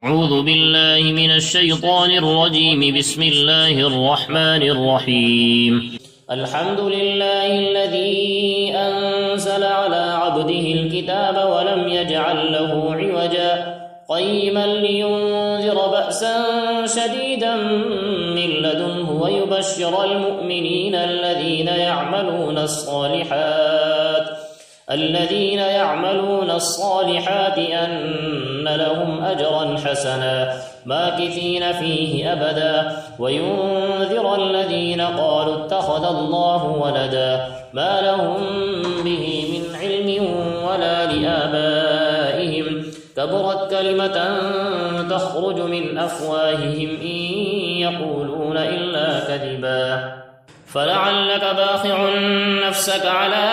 أعوذ بالله من الشيطان الرجيم. بسم الله الرحمن الرحيم. الحمد لله الذي أنزل على عبده الكتاب ولم يجعل له عوجا قيما لينذر بأسا شديدا من لدنه ويبشر المؤمنين الذين يعملون الصالحات أن لهم أجرا حسنا ماكثين فيه أبدا وينذر الذين قالوا اتخذ الله ولدا ما لهم به من علم ولا لآبائهم كبرت كلمة تخرج من أفواههم إن يقولون إلا كذبا فلعلك باخع نفسك على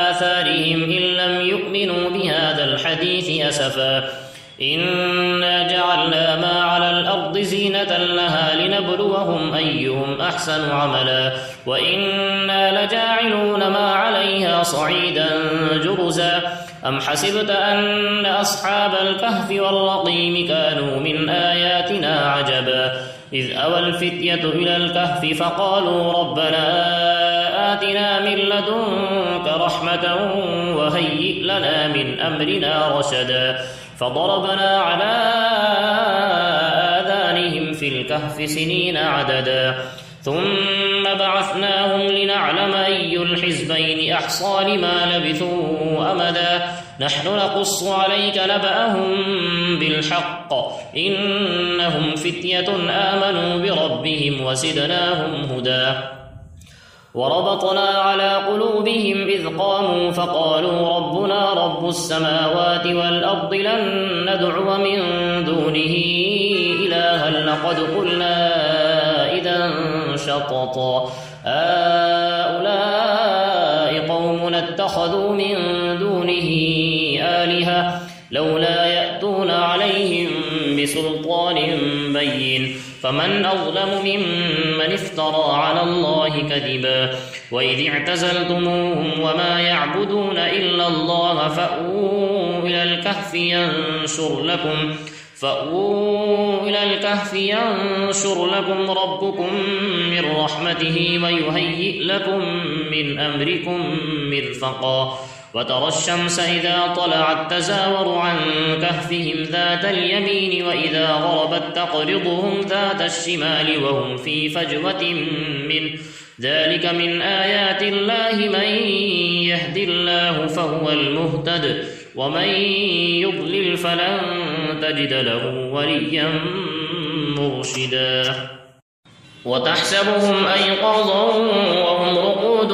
آثارهم إن لم يؤمنوا بهذا الحديث أسفا إنا جعلنا ما على الأرض زينة لها لنبلوهم أيهم أحسن عملا وإنا لجاعلون ما عليها صعيدا جرزا أم حسبت أن أصحاب الكهف والرقيم كانوا من آياتنا عجبا إذ أوى الفتية إلى الكهف فقالوا ربنا آتنا من لدنك رحمة وهيئ لنا من أمرنا رشدا فضربنا على آذانهم في الكهف سنين عددا ثم بعثناهم لنعلم أي الحزبين أحصى لما لبثوا أمدا نحن نقص عليك نبأهم بالحق إنهم فتية آمنوا بربهم وزدناهم هدى وربطنا على قلوبهم إذ قاموا فقالوا ربنا رب السماوات والأرض لن ندعو من دونه إلها لقد قلنا إذا شططا هؤلاء قوم اتخذوا من دونه آلهة لولا يأتون عليهم بسلطان بين فمن أظلم ممن افترى على الله كذبا وإذ اعتزلتموهم وما يعبدون إلا الله فأووا إلى الكهف ينشر لكم ربكم من رحمته ويهيئ لكم من أمركم مرفقا وترى الشمس إذا طلعت تزاور عن كهفهم ذات اليمين وإذا غربت تقرضهم ذات الشمال وهم في فجوة منه ذلك من آيات الله من يهد الله فهو المهتد ومن يضلل فلن تجد له وليا مرشدا وتحسبهم أيقاظا وهم رقود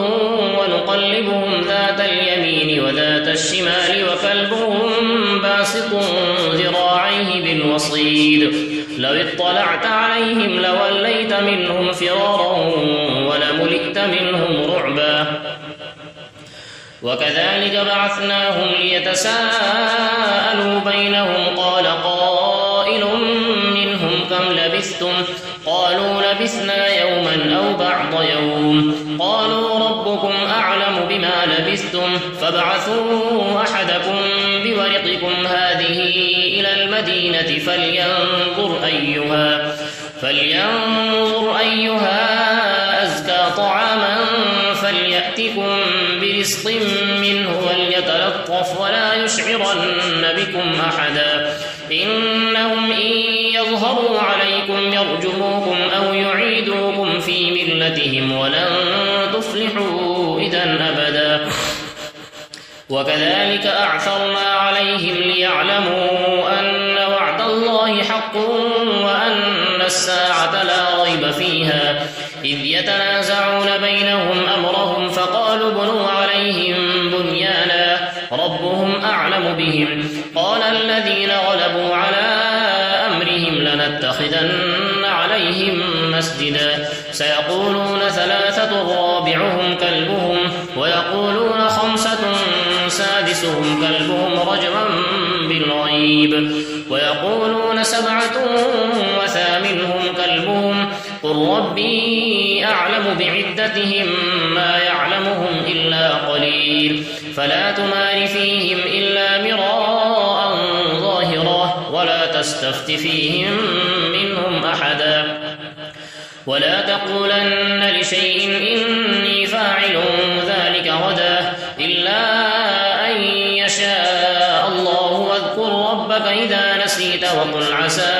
ونقلبهم ذات اليمين وذات الشمال وكلبهم باسط ذراعيه بالوصيد لو اطلعت عليهم لوليت منهم فرارا ولملئت منهم رعبا وكذلك بعثناهم ليتساءلوا بينهم قال قائل منهم كم لبثتم قالوا لبثنا يوما أو بعض يوم قالوا ربكم أعلم بما لبثتم فابعثوا أحدكم بورقكم هذه إلى المدينة فلينظر أيها أزكى طعاما فليأتكم برزق منه وليتلطف ولا يشعرن بكم أحدا إنهم إن يظهروا عليكم يرجموكم أو يعيدوكم في ملتهم ولن تفلحوا إذا أبدا وكذلك أعثرنا عليهم ليعلموا أن وعد الله حق وأن الساعة لا ريب فيها إذ يتنازعون بينهم أمرهم فقالوا بنوا عليهم بنيانا ربهم أعلم بهم قال الذين غلبوا على أمرهم لنتخذن عليهم مسجدا سيقولون ثلاثة رابعهم كلبهم ويقولون خمسة سادسهم كلبهم رجما بالغيب ويقولون سبعة وثامنهم كلبهم قل ربي أعلم بعدتهم ما يعلمهم إلا قليل فلا تمار فيهم إلا مراء ظاهرا ولا تستفت فيهم منهم أحدا ولا تقولن لشيء إني فاعل ذلك غدا إلا أن يشاء الله واذكر ربك إذا نسيت وقل عسى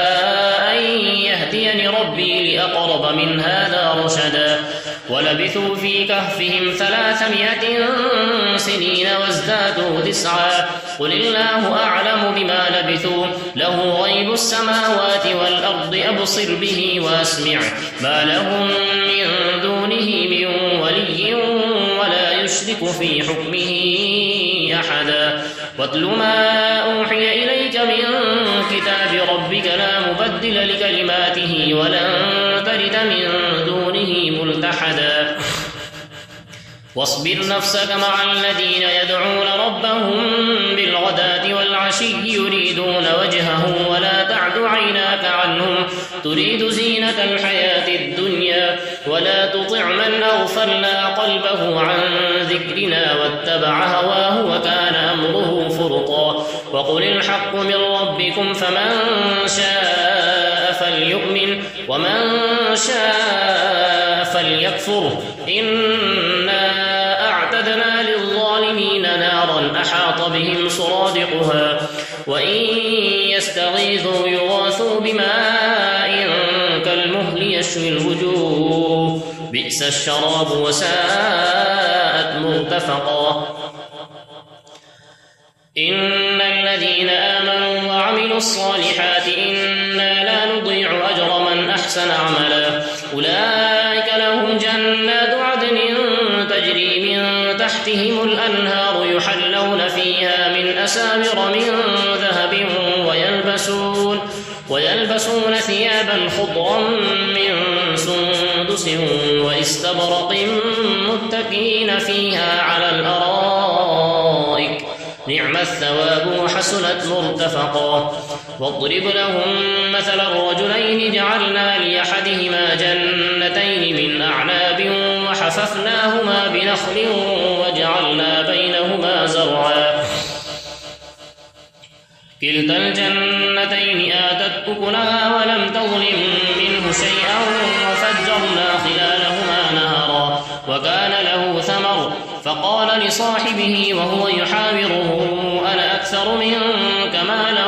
أن يهديني ربي لأقرب من هذا رشدا ولبثوا في كهفهم 300 سنين وازدادوا 9 قل الله أعلم بما لبثوا له غيب السماوات والأرض أبصر به وأسمع ما لهم من دونه من ولي ولا يشرك في حكمه أحدا واتل ما أوحي إليك من كتاب ربك لا مبدل لكلماته ولن تجد من دونه ملتحدا واصبر نفسك مع الذين يدعون ربهم بالغداة والعشي يريدون وجهه ولا تعد عيناك عنهم تريد زينة الحياة الدنيا ولا تطع من أغفلنا قلبه عن ذكرنا واتبع هواه وكان أمره فرطا وقل الحق من ربكم فمن شاء فليؤمن ومن شاء فليكفر إنا أعتدنا للظالمين نارا أحاط بهم سرادقها وإن يستغيثوا يغاثوا بماء كالمهل يشوي الوجوه بئس الشراب وساءت مرتفقا إن الذين آمنوا وعملوا الصالحات إنا لا نضيع أجر من أحسن عملا أولئك لهم جنات عدن تجري من تحتهم الأنهار يحلون فيها من أساور من ذهب ويلبسون ثيابا خضرا من سندس واستبرق متكئين فيها على الأرائك نعم الثواب وحسنت مرتفقا واضرب لهم مثل الرجلين جعلنا لأحدهما جنتين من أعناب وحففناهما بنخل وجعلنا بينهما زرعا كلتا الجنتين آتت أكلها ولم تظلم منه شيئا وفجرنا خلالهما نهرا وكان له ثمر فقال لصاحبه وهو يحاوره أنا أكثر منك مالا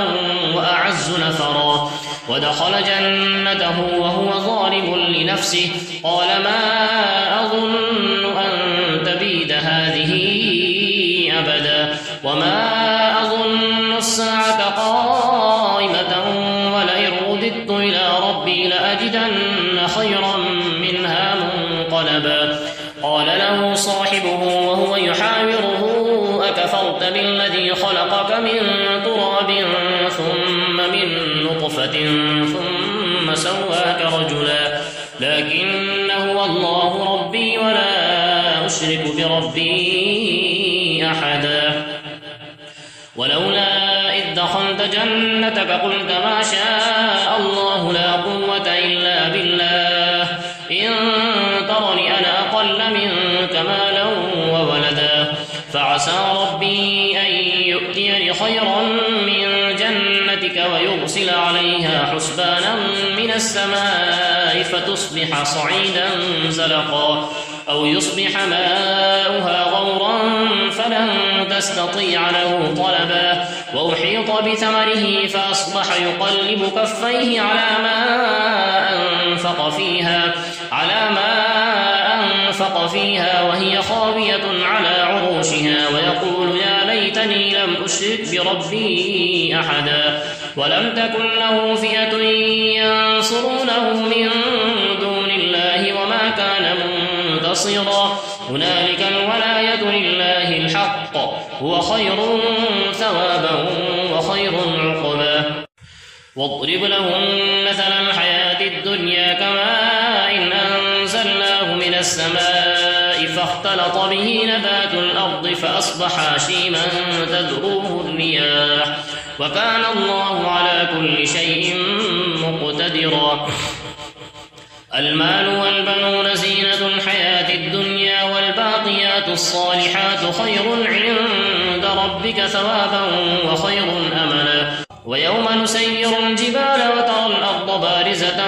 وأعز نفرا ودخل جنته وهو ظالم لنفسه قال ما أظن أن تبيد هذه أبدا وما أظن الساعة قائمة ولئن رددت إلى ربي لأجدن خيرا منها منقلبا قال له صاحبه وهو يحاوره أكفرت بالذي خلقك من تراب ثم من نطفة ثم سواك رجلا لكن هو الله ربي ولا أشرك بربي أحدا ولولا إذ دخلت جنتك قلت ما شاء الله لا قوة إلا بالله إن ترني أنا أقل منك مالا وولدا فعسى ربي أن يؤتيني خيرا من جنتك ويرسل عليها حسبانا من السماء فتصبح صعيدا زلقا أو يصبح ماؤها غورا فلن تستطيع له طلبا وأحيط بثمره فأصبح يقلب كفيه على ما أنفق فيها وهي خاوية على عروشها ويقول يا ليتني لم أشرك بربي أحدا ولم تكن له فئة ينصرونه من دون الله وما كان منتصرا هنالك الولاية لله الحق هو خير ثوابا وخير عقبا واضرب لهم مثل الحياة الدنيا كماء إن أنزلناه من السماء فاختلط به نبات الأرض فأصبح هشيما تذروه الرياح وكان الله على كل شيء مقتدرا المال والبنون زينة الحياة الدنيا والباقيات الصالحات خير عند ربك ثوابا وخير أملا ويوم نسير الجبال وترى الأرض بارزة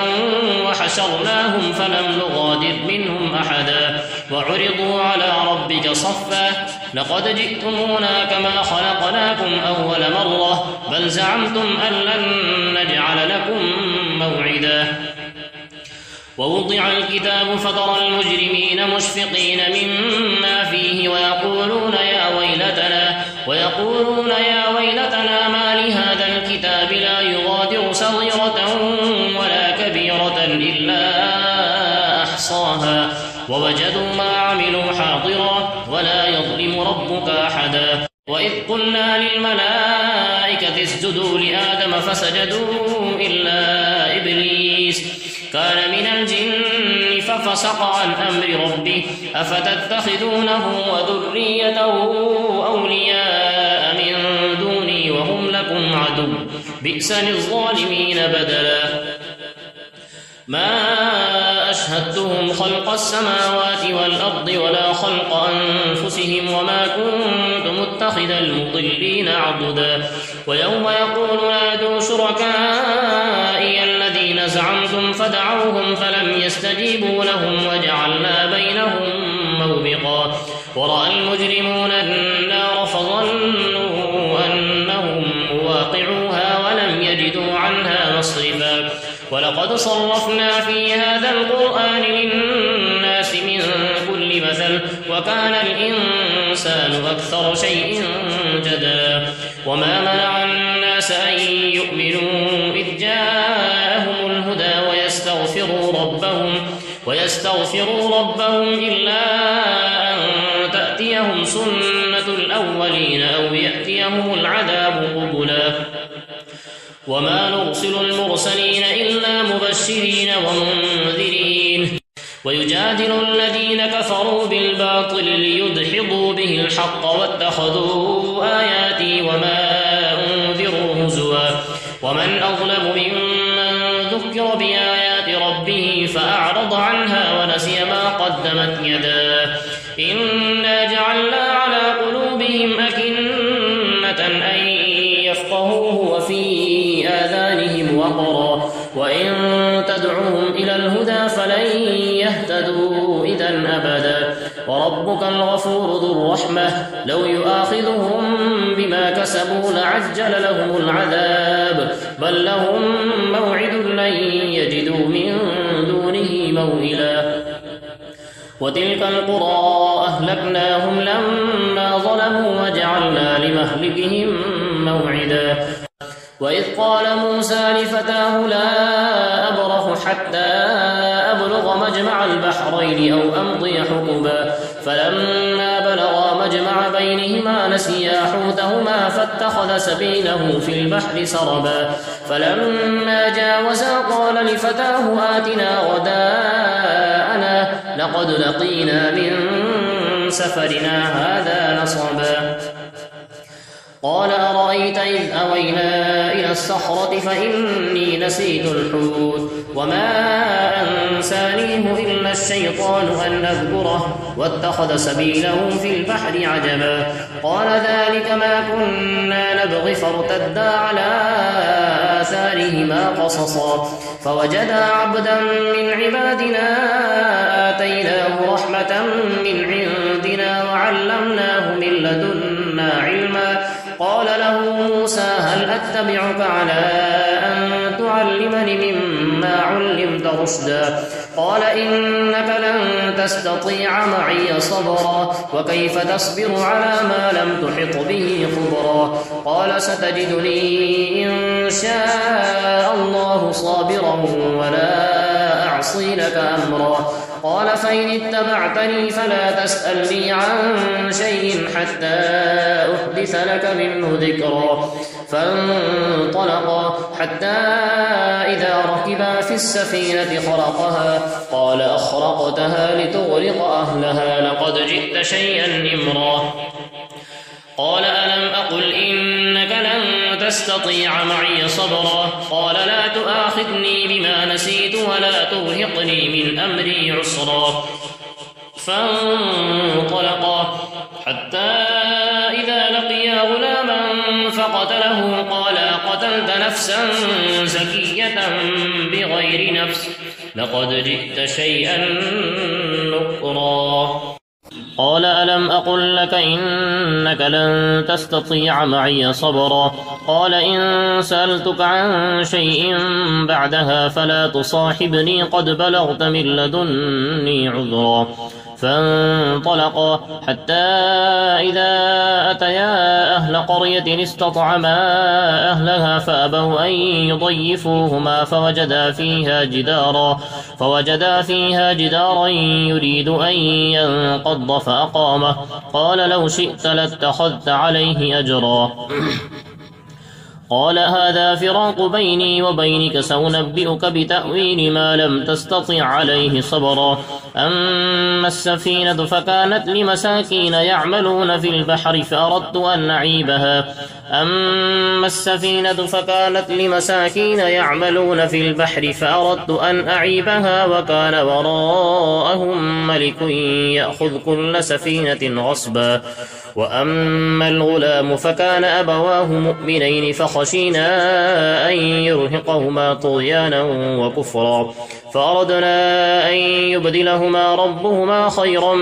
وحشرناهم فلم نغادر منهم أحدا وعرضوا على ربك صفا لقد جئتمونا كما خلقناكم أول مرة بل زعمتم أن لن نجعل لكم موعدا ووضع الكتاب فترى المجرمين مشفقين مما فيه ويقولون يا ويلتنا ما لهذا الكتاب لا يغادر صغيرة ولا كبيرة إلا أحصاها ووجدوا ما عملوا حاضرا ولا يظلم ربك أحدا وإذ قلنا للملائكة اسجدوا لآدم فسجدوا إلا إبليس كان من الجن ففسق عن أمر ربه أفتتخذونه وذريته أولياء من دوني وهم لكم عدو بئس للظالمين بدلا ما أشهدتهم خلق السماوات والأرض ولا خلق أنفسهم وما كنت متخذ المضلين عضدا ويوم يقول نادوا شركائي الذين زعمتم فدعوهم فلم يستجيبوا لهم وجعلنا بينهم موبقا ورأى المجرمون النار فظنوا أنهم مواقعوها ولم يجدوا عنها مصرفا ولقد صرفنا في هذا القرآن للناس من كل مثل وكان الإنسان أكثر شيء جدلا وما منع الناس أن يؤمنوا إذ جاءهم الهدى ويستغفروا ربهم إلا أن تأتيهم سنة الأولين أو يأتيهم العذاب قبلا وما نرسل المرسلين إلا مبشرين ومنذرين ويجادل الذين كفروا بالباطل ليدحضوا به الحق واتخذوا آياتي وما أنذروا هزوا ومن أظلم ممن ذكر بآيات ربه فأعرض عنها ونسي ما قدمت يداه إنا جعلنا على قلوبهم أكنة أن يفقهوه وفي آذانهم وقرا وإن تدعوهم إلى الهدى فلن يهتدوا إذا أبدا وربك الغفور ذو الرحمة لو يؤاخذهم بما كسبوا لعجل لهم العذاب بل لهم موعد لن يجدوا من دونه موئلا وتلك القرى أهلكناهم لما ظلموا وجعلنا لمهلكهم موعدا وإذ قال موسى لفتاه لا أبرح حتى أبلغ مجمع البحرين أو أمضي حقبا فلما بلغا مجمع بينهما نسيا حوتهما فاتخذ سبيله في البحر سربا فلما جاوزا قال لفتاه آتنا غداءنا لقد لقينا من سفرنا هذا نصبا قال أرأيت إذ أوينا إلى الصخرة فإني نسيت الحوت وما أنسانيه إلا الشيطان أن أذكره واتخذ سبيله في البحر عجبا قال ذلك ما كنا نبغي فارتدا على آثارهما قصصا فوجدا عبدا من عبادنا آتيناه رحمة من عندنا وعلمناه من لدنا علما قال له موسى هل أتبعك على أن تعلمني مما علمت رشدا قال إنك لن تستطيع معي صبرا وكيف تصبر على ما لم تحط به خبرا قال ستجدني إن شاء الله صابرا ولا أعصي لك أمرا قال فإن اتبعتني فلا تسألني عن شيء حتى أحدث لك منه ذكرا فانطلقا حتى إذا ركبا في السفينة خرقها قال أخرقتها لتغرق أهلها لقد جئت شيئا إمرا قال ألم أقل إنك لن تستطيع معي صبرا قال لا تؤاخذني بما نسيت ولا ترهقني من أمري عسرا فانطلقا حتى إذا لقيا غلاما فقتله قال قتلت نفسا زكية بغير نفس لقد جئت شيئا نكرا قال ألم أقل لك إنك لن تستطيع معي صبرا قال إن سألتك عن شيء بعدها فلا تصاحبني قد بلغت من لدني عذرا فانطلقا حتى إذا أتيا أهل قرية استطعما أهلها فأبوا أن يضيفوهما فوجدا فيها جدارا يريد أن ينقض فأقامه قال لو شئت لاتخذت عليه أجرا قال هذا فراق بيني وبينك سأنبئك بتأويل ما لم تستطع عليه صبرا أما السفينة فكانت لمساكين يعملون في البحر فأردت أن أعيبها وكان وراءهم ملك يأخذ كل سفينة غصبا وأما الغلام فكان أبواه مؤمنين فخشينا أن يرهقهما طغيانا وكفرا فأردنا أن يبدلهما ربهما خيرا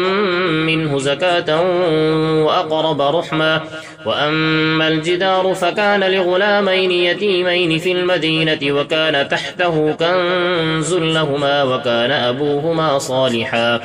منه زكاة وأقرب رحما وأما الجدار فكان لغلامين يتيمين في المدينة وكان تحته كنز لهما وكان أبوهما صالحا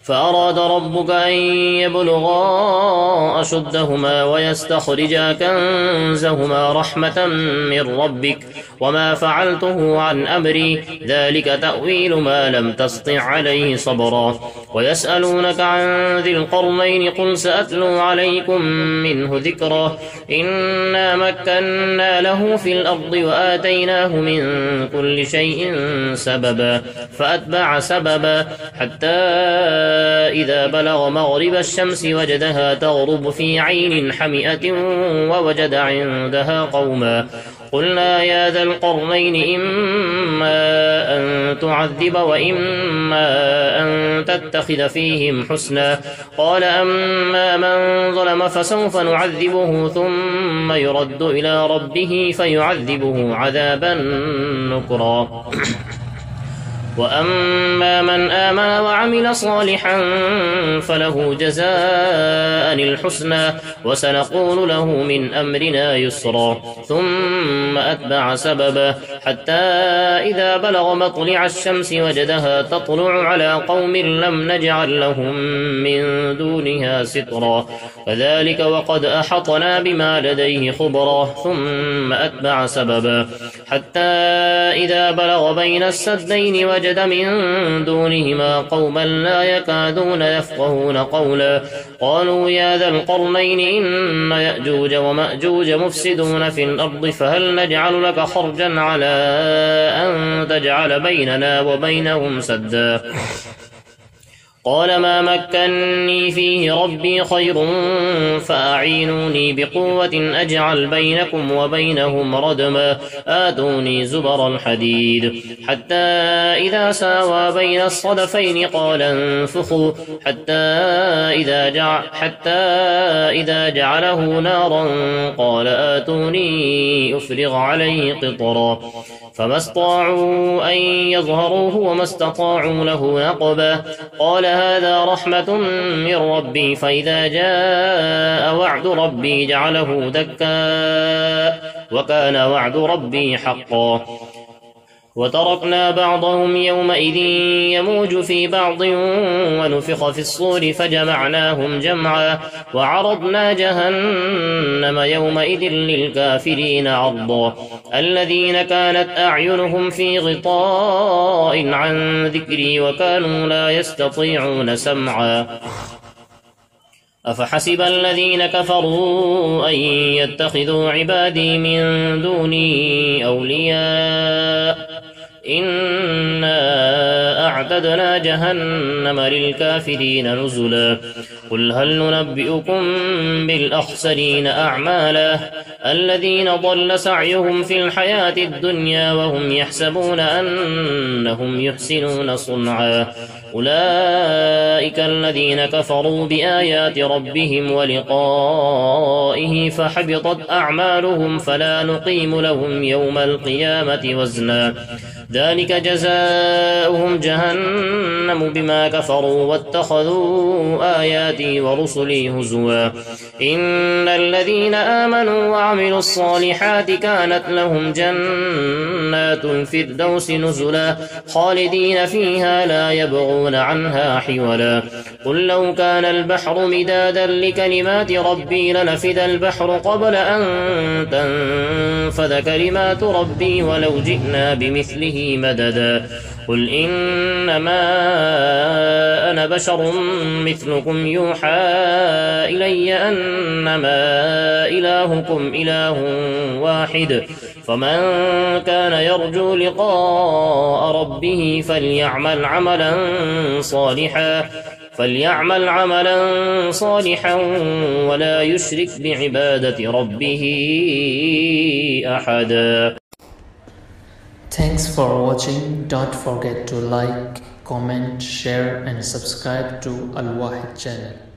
فأراد ربك أن يبلغا أشدهما ويستخرجا كنزهما رحمة من ربك وما فعلته عن أمري ذلك تأويل ما لم تسطع عليه صبرا ويسألونك عن ذي القرنين قل سأتلو عليكم منه ذكرا إنا مكنا له في الأرض وآتيناه من كل شيء سببا فأتبع سببا حتى إذا بلغ مغرب الشمس وجدها تغرب في عين حمئة ووجد عندها قوما قلنا يا ذا القرنين إما أن تعذب وإما أن تتخذ فيهم حسنا قال أما من ظلم فسوف نعذبه ثم يرد إلى ربه فيعذبه عذابا نكرا وأما من آمن وعمل صالحا فله جزاء الحسنى وسنقول له من أمرنا يسرا ثم أتبع سببا حتى إذا بلغ مطلع الشمس وجدها تطلع على قوم لم نجعل لهم من دونها سترا كذلك وقد أحطنا بما لديه خبرا ثم أتبع سببا حتى إذا بلغ بين السدين وجد من دونهما قوما لا يكادون يفقهون قولا قالوا يا ذا القرنين إن يأجوج ومأجوج مفسدون في الأرض فهل نجعل لك خرجا على أن تجعل بيننا وبينهم سدا قال ما مكني فيه ربي خير فأعينوني بقوة أجعل بينكم وبينهم ردما آتوني زبر الحديد حتى إذا ساوى بين الصدفين قال انفخوا حتى إذا جعله نارا قال آتوني أفرغ عليه قطرا فما استطاعوا أن يظهروه وما استطاعوا له نقبا قال هذا رحمة من ربي فإذا جاء وعد ربي جعله دكا وكان وعد ربي حقا وتركنا بعضهم يومئذ يموج في بعض ونفخ في الصور فجمعناهم جمعا وعرضنا جهنم يومئذ للكافرين عرضا الذين كانت أعينهم في غطاء عن ذكري وكانوا لا يستطيعون سمعا أفحسب الذين كفروا أن يتخذوا عبادي من دوني أولياء إنا أعتدنا جهنم للكافرين نزلا قل هل ننبئكم بالأخسرين أعمالا الذين ضل سعيهم في الحياة الدنيا وهم يحسبون أنهم يحسنون صنعا أولئك الذين كفروا بآيات ربهم ولقائه فحبطت أعمالهم فلا نقيم لهم يوم القيامة وزنا ذلك جزاؤهم جهنم بما كفروا واتخذوا آياتي ورسلي هزوا إن الذين آمنوا وعملوا الصالحات كانت لهم جنات الفردوس نزلا خالدين فيها لا يبغون عنها حولا قل لو كان البحر مدادا لكلمات ربي لنفد البحر قبل أن تنفذ كلمات ربي ولو جئنا بمثله مددا قل إنما أنا بشر مثلكم يوحى إلي أنما إلهكم إله واحد فمن كان يرجو لقاء ربه فليعمل عملا صالحا ولا يشرك بعبادة ربه أحدا. Thanks for watching. Don't forget to like, comment, share and subscribe to Al Wahid channel.